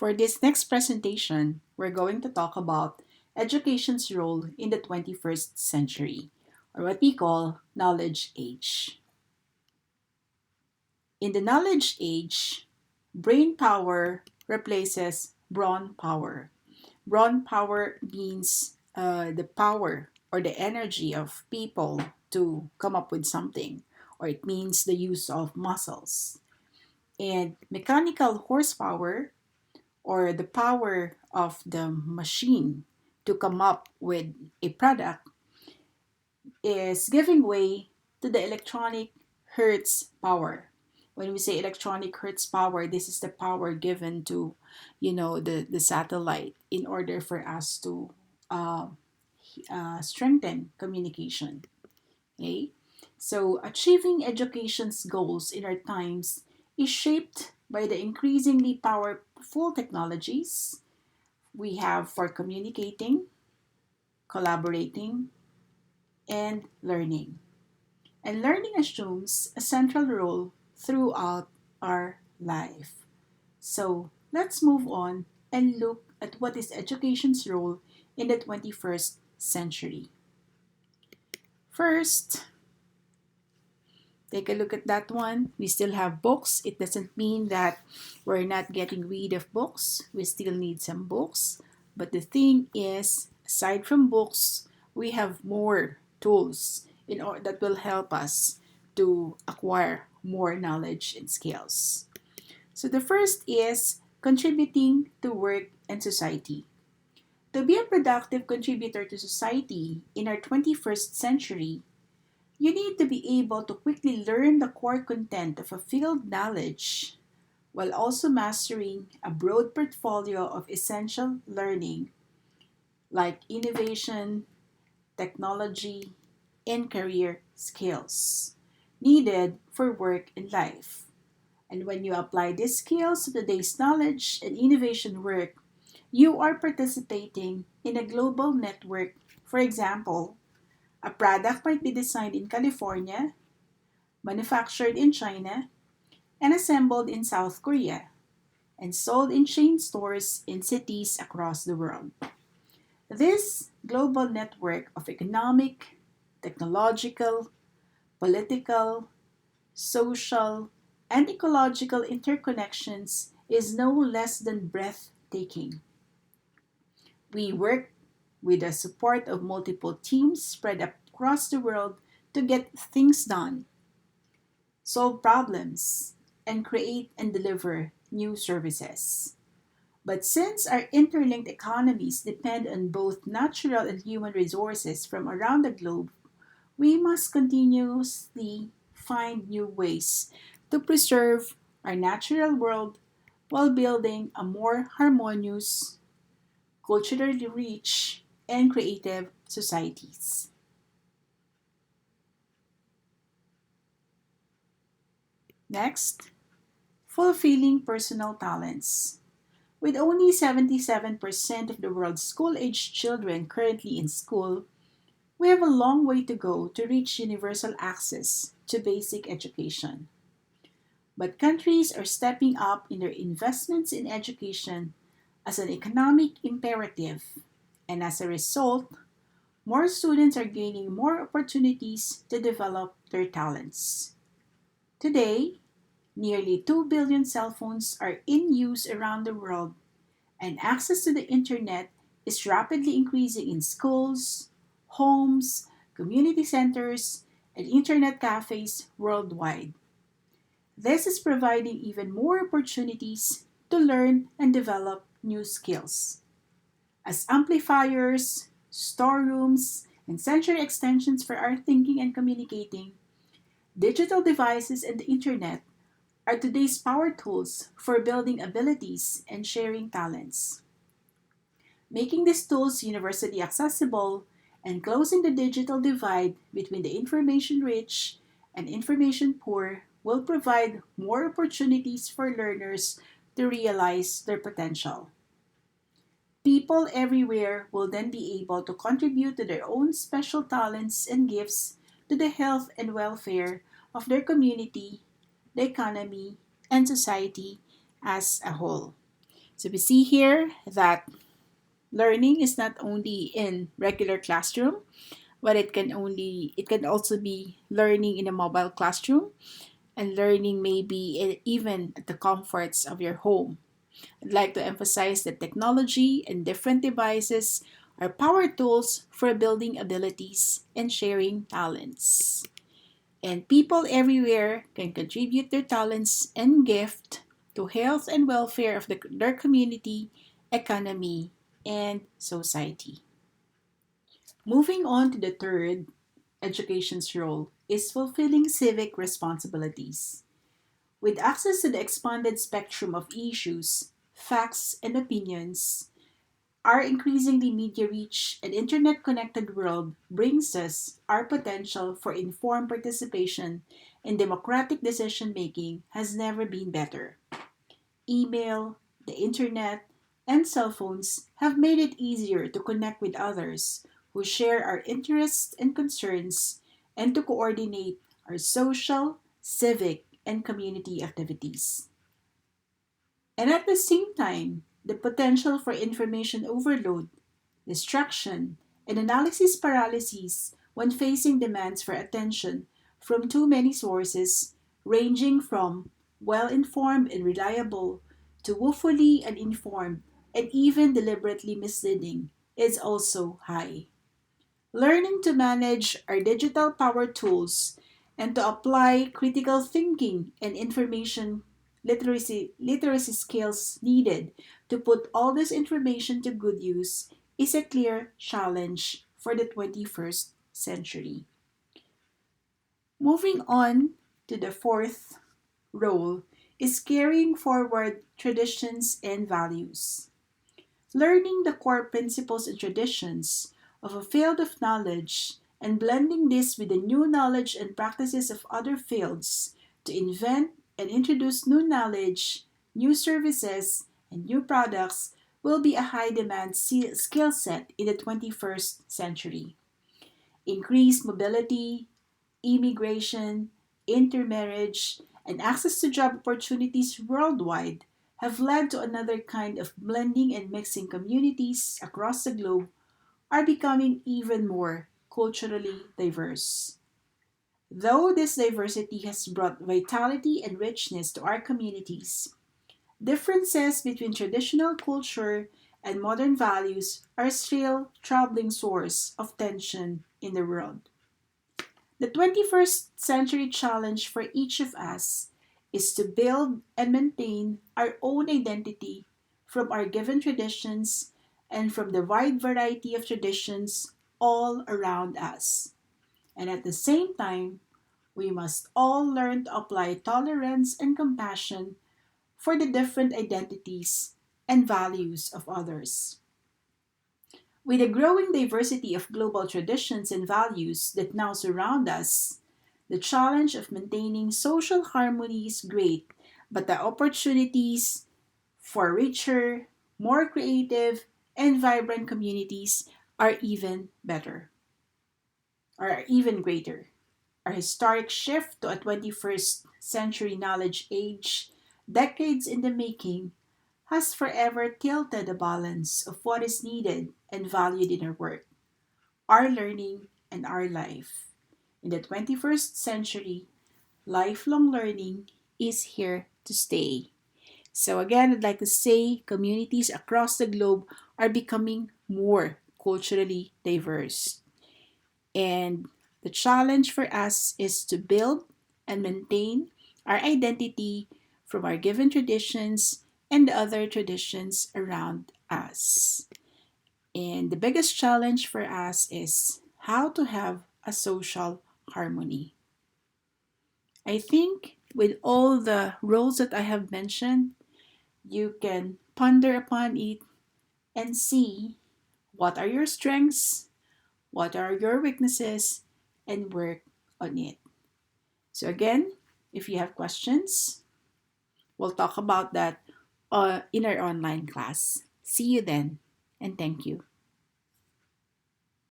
For this next presentation, we're going to talk about education's role in the 21st century, or what we call knowledge age. In the knowledge age, brain power replaces brawn power. Brawn power means the power or the energy of people to come up with something, or it means the use of muscles. And mechanical horsepower or the power of the machine to come up with a product is giving way to the electronic hertz power. When we say electronic hertz power, this is the power given to, the satellite in order for us to uh, strengthen communication. Okay, so achieving education's goals in our times is shaped by the increasingly powerful technologies we have for communicating, collaborating, and learning. And learning assumes a central role throughout our life. So let's move on and look at what is education's role in the 21st century. First, take a look at that one. We still have books. It doesn't mean that we're not getting rid of books. We still need some books. But the thing is, aside from books, we have more tools that will help us to acquire more knowledge and skills. So the first is contributing to work and society. To be a productive contributor to society in our 21st century, you need to be able to quickly learn the core content of a field knowledge while also mastering a broad portfolio of essential learning like innovation, technology, and career skills needed for work and life. And when you apply these skills to today's knowledge and innovation work, you are participating in a global network. For example, a product might be designed in California, manufactured in China, and assembled in South Korea, and sold in chain stores in cities across the world. This global network of economic, technological, political, social, and ecological interconnections is no less than breathtaking. We work with the support of multiple teams spread across the world to get things done, solve problems, and create and deliver new services. But since our interlinked economies depend on both natural and human resources from around the globe, we must continuously find new ways to preserve our natural world while building a more harmonious, culturally rich, and creative societies. Next, fulfilling personal talents. With only 77% of the world's school aged children currently in school, we have a long way to go to reach universal access to basic education. But countries are stepping up in their investments in education as an economic imperative, and as a result, more students are gaining more opportunities to develop their talents. Today, nearly 2 billion cell phones are in use around the world, and access to the internet is rapidly increasing in schools, homes, community centers, and internet cafes worldwide. This is providing even more opportunities to learn and develop new skills. As amplifiers, storerooms, and sensory extensions for our thinking and communicating, digital devices and the internet are today's power tools for building abilities and sharing talents. Making these tools universally accessible and closing the digital divide between the information rich and information poor will provide more opportunities for learners to realize their potential. People everywhere will then be able to contribute to their own special talents and gifts to the health and welfare of their community, the economy, and society as a whole. So we see here that learning is not only in regular classroom, but it can also be learning in a mobile classroom, and learning may be even at the comforts of your home. I'd like to emphasize that technology and different devices are power tools for building abilities and sharing talents. And people everywhere can contribute their talents and gift to health and welfare of their community, economy, and society. Moving on to the third, education's role is fulfilling civic responsibilities. With access to the expanded spectrum of issues, facts, and opinions, our increasingly media rich and internet connected world brings us our potential for informed participation in democratic decision making has never been better. Email, the internet, and cell phones have made it easier to connect with others who share our interests and concerns and to coordinate our social, civic, and community activities. And at the same time, the potential for information overload, distraction, and analysis paralysis when facing demands for attention from too many sources, ranging from well informed and reliable to woefully uninformed and even deliberately misleading, is also high. Learning to manage our digital power tools and to apply critical thinking and information literacy skills needed to put all this information to good use is a clear challenge for the 21st century. Moving on to the fourth role is carrying forward traditions and values. Learning the core principles and traditions of a field of knowledge and blending this with the new knowledge and practices of other fields to invent and introduce new knowledge, new services, and new products will be a high demand skill set in the 21st century. Increased mobility, immigration, intermarriage, and access to job opportunities worldwide have led to another kind of blending and mixing communities across the globe are becoming even more culturally diverse. Though this diversity has brought vitality and richness to our communities, differences between traditional culture and modern values are still troubling source of tension in the world. The 21st century challenge for each of us is to build and maintain our own identity from our given traditions and from the wide variety of traditions all around us. And at the same time, we must all learn to apply tolerance and compassion for the different identities and values of others. With the growing diversity of global traditions and values that now surround us, the challenge of maintaining social harmony is great, but the opportunities for richer, more creative, and vibrant communities are even better, are even greater. Our historic shift to a 21st century knowledge age, decades in the making, has forever tilted the balance of what is needed and valued in our work, our learning, and our life. In the 21st century, lifelong learning is here to stay. So, again, I'd like to say communities across the globe are becoming more culturally diverse. And the challenge for us is to build and maintain our identity from our given traditions and other traditions around us. And the biggest challenge for us is how to have a social harmony. I think with all the roles that I have mentioned, you can ponder upon it and see what are your strengths, what are your weaknesses, and work on it. So, again, if you have questions, we'll talk about that in our online class. See you then, and thank you.